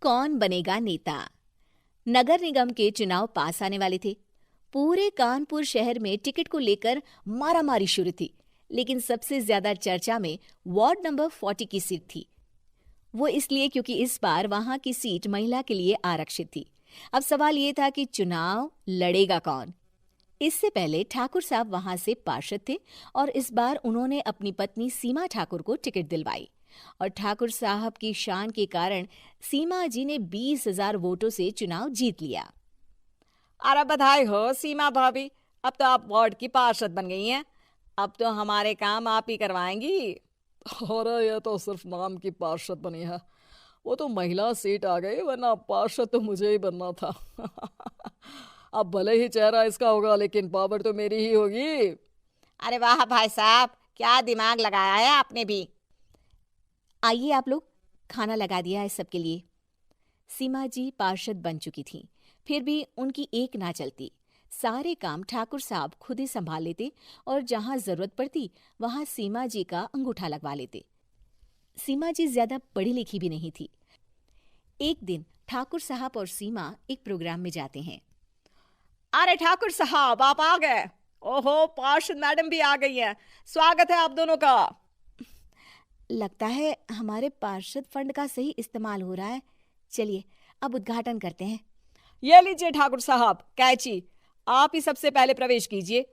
कौन बनेगा नेता। नगर निगम के चुनाव पास आने वाले थे। पूरे कानपुर शहर में टिकट को लेकर मारामारी शुरू थी, लेकिन सबसे ज्यादा चर्चा में वार्ड नंबर 40 की सीट थी। वो इसलिए क्योंकि इस बार वहां की सीट महिला के लिए आरक्षित थी। अब सवाल ये था कि चुनाव लड़ेगा कौन। इससे पहले ठाकुर साहब वहां से पार्षद थे और इस बार उन्होंने अपनी पत्नी सीमा ठाकुर को टिकट दिलवाई और ठाकुर साहब की शान के कारण सीमा जी ने 20,000 वोटों से चुनाव जीत लिया। अरे बधाई हो सीमा भाभी, अब तो आप वार्ड की पार्षद बन गई हैं। अब तो हमारे काम आप ही करवाएंगी। अरे ये तो सिर्फ नाम की पार्षद बनी है, वो तो महिला सीट आ गई, वरना पार्षद तो मुझे ही बनना था। अब भले ही चेहरा इसका होगा, लेकिन पावर तो मेरी ही होगी। अरे वाह भाई साहब, क्या दिमाग लगाया है आपने भी। आइए आप लोग, खाना लगा दिया है सबके लिए। सीमा जी पार्षद बन चुकी थीं, फिर भी उनकी एक ना चलती। सारे काम ठाकुर साहब खुद ही संभाल लेते और जहां जरूरत पड़ती वहां सीमा जी का अंगूठा लगवा लेते। सीमा जी ज्यादा पढ़ी लिखी भी नहीं थी। एक दिन ठाकुर साहब और सीमा एक प्रोग्राम में जाते हैं। अरे ठाकुर साहब, आप आ गए। ओहो, पार्षद मैडम भी आ गई हैं। स्वागत है आप दोनों का। लगता है हमारे पार्षद फंड का सही इस्तेमाल हो रहा है। चलिए अब उद्घाटन करते हैं। ये लीजिए ठाकुर साहब कैची, आप ही सबसे पहले प्रवेश कीजिए।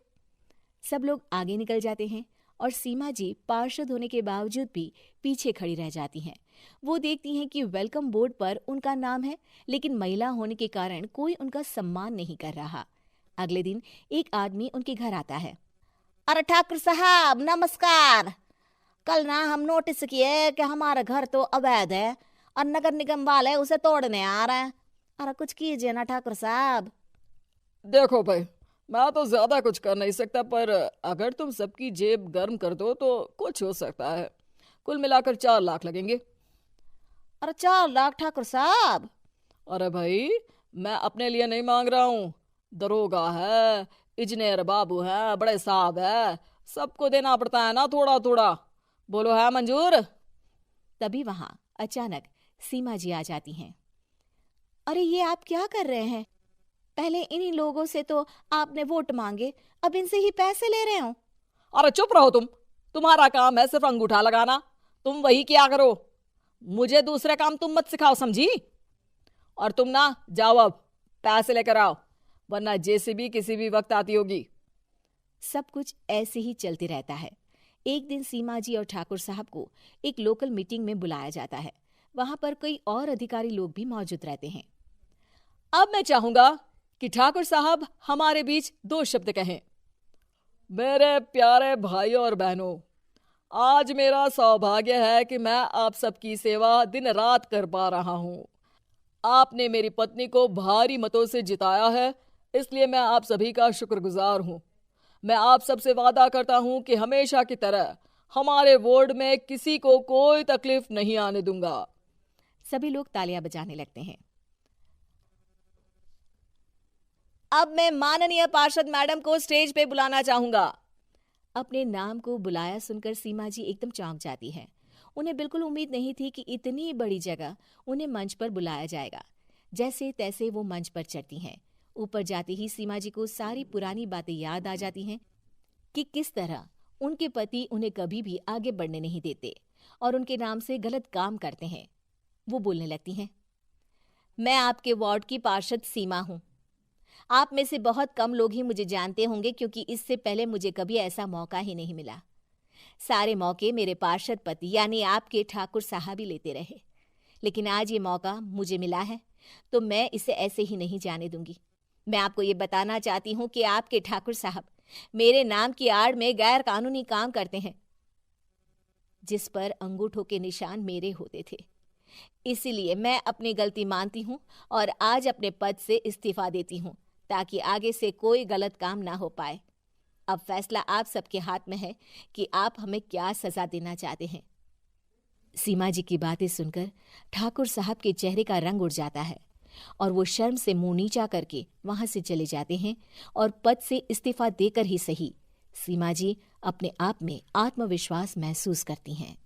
सब लोग आगे निकल जाते हैं और सीमा जी पार्षद होने के बावजूद भी पीछे खड़ी रह जाती हैं। वो देखती हैं कि वेलकम बोर्ड पर उनका नाम है, लेकिन महिला होने के कारण कोई उनका सम्मान नहीं कर रहा। अगले दिन एक आदमी उनके घर आता है। अरे ठाकुर साहब नमस्कार। कल ना हम नोटिस किए कि हमारा घर तो अवैध है और नगर निगम वाले उसे तोड़ने आ रहे हैं। अरे कुछ कीजिए ना ठाकुर साहब। देखो भाई, मैं तो ज्यादा कुछ कर नहीं सकता, पर अगर तुम सबकी जेब गर्म कर दो तो कुछ हो सकता है। कुल मिलाकर 4 लाख लगेंगे। अरे 4 लाख ठाकुर साहब? अरे भाई, मैं अपने लिए नहीं मांग रहा हूँ। दरोगा है, इंजीनियर बाबू है, बड़े साहब है, सबको देना पड़ता है ना थोड़ा थोड़ा। बोलो है मंजूर? तभी वहां अचानक सीमा जी आ जाती हैं। अरे ये आप क्या कर रहे हैं? पहले इन्हीं लोगों से तो आपने वोट मांगे, अब इनसे ही पैसे ले रहे हो। अरे चुप रहो तुम, तुम्हारा काम है सिर्फ अंगूठा लगाना, तुम वही किया करो। मुझे दूसरे काम तुम मत सिखाओ, समझी? और तुम ना जाओ, अब पैसे लेकर आओ, वरना जेसीबी किसी भी वक्त आती होगी। सब कुछ ऐसे ही चलते रहता है। एक दिन सीमा जी और ठाकुर साहब को एक लोकल मीटिंग में बुलाया जाता है। वहां पर कई और अधिकारी लोग भी मौजूद रहते हैं। अब मैं चाहूंगा कि ठाकुर साहब हमारे बीच 2 शब्द कहें। मेरे प्यारे भाइयों और बहनों, आज मेरा सौभाग्य है कि मैं आप सबकी सेवा दिन रात कर पा रहा हूं। आपने मेरी पत्नी को भारी मतों से जिताया है, इसलिए मैं आप सभी का शुक्रगुजार हूं। मैं आप सबसे वादा करता हूं कि हमेशा की तरह हमारे वार्ड में किसी को कोई तकलीफ नहीं आने दूंगा। सभी लोग तालियां बजाने लगते हैं। अब मैं माननीय पार्षद मैडम को स्टेज पे बुलाना चाहूंगा। अपने नाम को बुलाया सुनकर सीमा जी एकदम चौंक जाती है। उन्हें बिल्कुल उम्मीद नहीं थी कि इतनी बड़ी जगह उन्हें मंच पर बुलाया जाएगा। जैसे तैसे वो मंच पर चढ़ती हैं। ऊपर जाते ही सीमा जी को सारी पुरानी बातें याद आ जाती हैं कि किस तरह उनके पति उन्हें कभी भी आगे बढ़ने नहीं देते और उनके नाम से गलत काम करते हैं। वो बोलने लगती हैं, मैं आपके वार्ड की पार्षद सीमा हूं। आप में से बहुत कम लोग ही मुझे जानते होंगे, क्योंकि इससे पहले मुझे कभी ऐसा मौका ही नहीं मिला। सारे मौके मेरे पार्षद पति यानी आपके ठाकुर साहब ही लेते रहे, लेकिन आज ये मौका मुझे मिला है तो मैं इसे ऐसे ही नहीं जाने दूंगी। मैं आपको ये बताना चाहती हूँ कि आपके ठाकुर साहब मेरे नाम की आड़ में गैर कानूनी काम करते हैं, जिस पर अंगूठों के निशान मेरे होते थे। इसीलिए मैं अपनी गलती मानती हूँ और आज अपने पद से इस्तीफा देती हूँ, ताकि आगे से कोई गलत काम ना हो पाए। अब फैसला आप सबके हाथ में है कि आप हमें क्या सजा देना चाहते हैं। सीमा जी की बातें सुनकर ठाकुर साहब के चेहरे का रंग उड़ जाता है और वो शर्म से मुंह नीचा करके वहां से चले जाते हैं और पद से इस्तीफा देकर ही सही सीमा जी अपने आप में आत्मविश्वास महसूस करती हैं।